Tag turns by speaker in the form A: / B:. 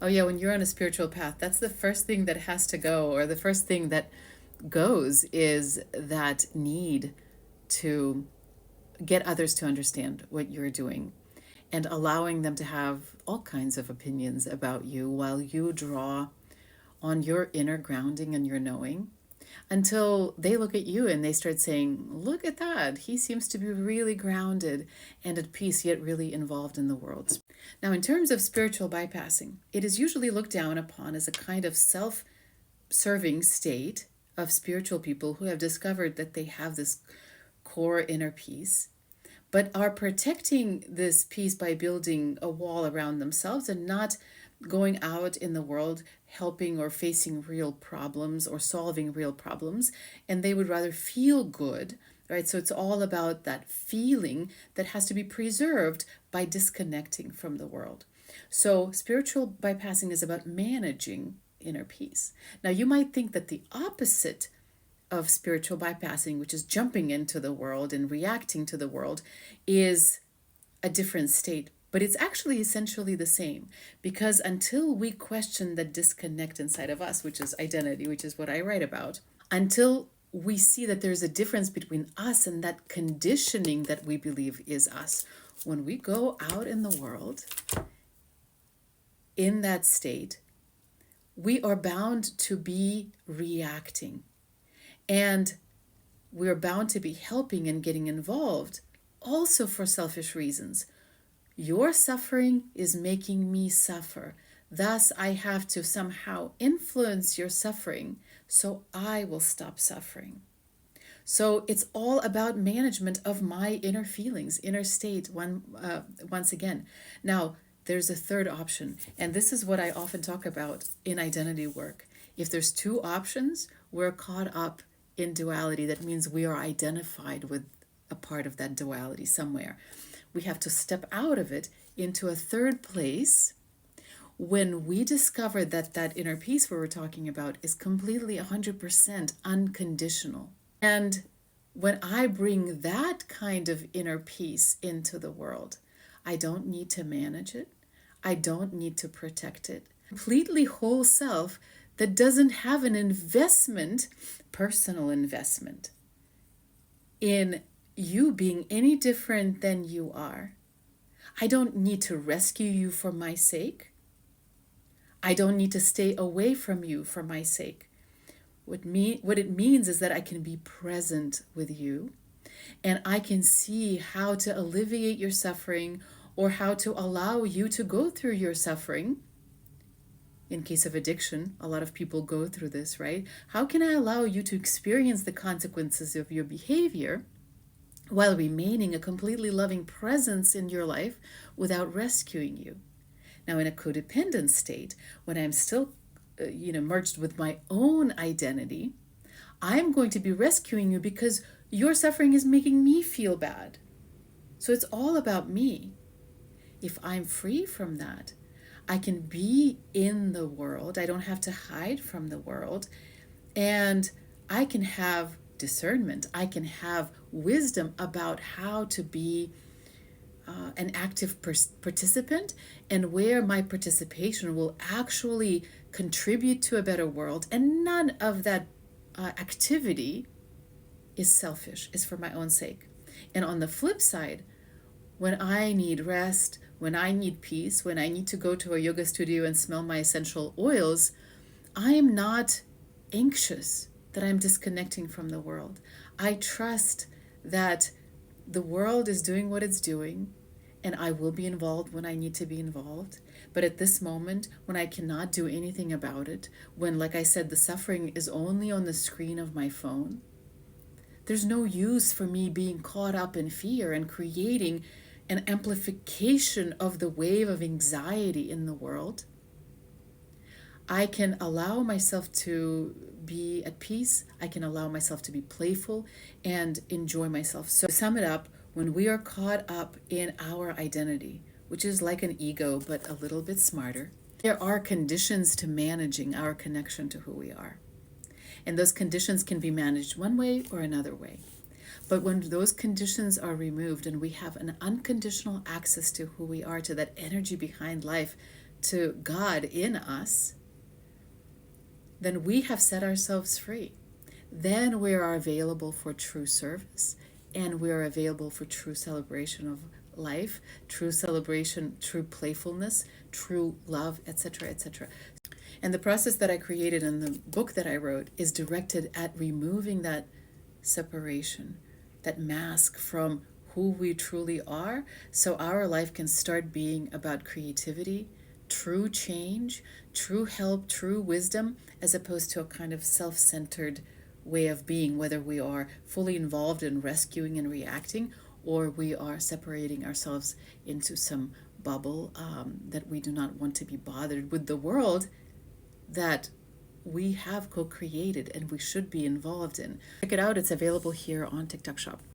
A: Oh, yeah, when you're on a spiritual path, that's the first thing that has to go, or the first thing that goes is that need to get others to understand what you're doing and allowing them to have all kinds of opinions about you while you draw on your inner grounding and your knowing until they look at you and they start saying, "Look at that. He seems to be really grounded and at peace, yet really involved in the world." Now, in terms of spiritual bypassing, it is usually looked down upon as a kind of self serving state of spiritual people who have discovered that they have this core inner peace, but are protecting this peace by building a wall around themselves and not going out in the world helping or facing real problems or solving real problems. And they would rather feel good, right? So it's all about that feeling that has to be preserved by disconnecting from the world. So spiritual bypassing is about managing inner peace. Now, you might think that the opposite of spiritual bypassing, which is jumping into the world and reacting to the world, is a different state. But it's actually essentially the same, because until we question the disconnect inside of us, which is identity, which is what I write about, until we see that there's a difference between us and that conditioning that we believe is us, when we go out in the world in that state, we are bound to be reacting. And we're bound to be helping and getting involved also for selfish reasons. Your suffering is making me suffer. Thus, I have to somehow influence your suffering so I will stop suffering. So it's all about management of my inner feelings, inner state, once again. Now, there's a third option, and this is what I often talk about in identity work. If there's two options, we're caught up in duality. That means we are identified with a part of that duality somewhere. We have to step out of it into a third place when we discover that that inner peace we were talking about is completely 100% unconditional. And when I bring that kind of inner peace into the world, I don't need to manage it. I don't need to protect it. Completely whole self that doesn't have an investment, personal investment, in you being any different than you are. I don't need to rescue you for my sake. I don't need to stay away from you for my sake. What it means is that I can be present with you and I can see how to alleviate your suffering or how to allow you to go through your suffering. In case of addiction, a lot of people go through this, right? How can I allow you to experience the consequences of your behavior while remaining a completely loving presence in your life without rescuing you? Now, in a codependent state, when I'm still merged with my own identity, I'm going to be rescuing you because your suffering is making me feel bad. So it's all about me. If I'm free from that, I can be in the world. I don't have to hide from the world. And I can have discernment. I can have wisdom about how to be an active participant and where my participation will actually contribute to a better world. And none of that activity is selfish, is for my own sake. And on the flip side, when I need rest, when I need peace, when I need to go to a yoga studio and smell my essential oils, I am not anxious that I'm disconnecting from the world. I trust that the world is doing what it's doing, and I will be involved when I need to be involved. But at this moment, when I cannot do anything about it, when, like I said, the suffering is only on the screen of my phone, there's no use for me being caught up in fear and creating an amplification of the wave of anxiety in the world. I can allow myself to be at peace. I can allow myself to be playful and enjoy myself. So to sum it up, when we are caught up in our identity, which is like an ego, but a little bit smarter, there are conditions to managing our connection to who we are. And those conditions can be managed one way or another way. But when those conditions are removed and we have an unconditional access to who we are, to that energy behind life, to God in us, then we have set ourselves free. Then we are available for true service, and we are available for true celebration of life, true celebration, true playfulness, true love, etc., etc. And the process that I created in the book that I wrote is directed at removing that separation, that mask from who we truly are, so our life can start being about creativity, true change, true help, true wisdom, as opposed to a kind of self centered way of being, whether we are fully involved in rescuing and reacting, or we are separating ourselves into some bubble that we do not want to be bothered with the world that we have co created and we should be involved in. Check it out, it's available here on TikTok Shop.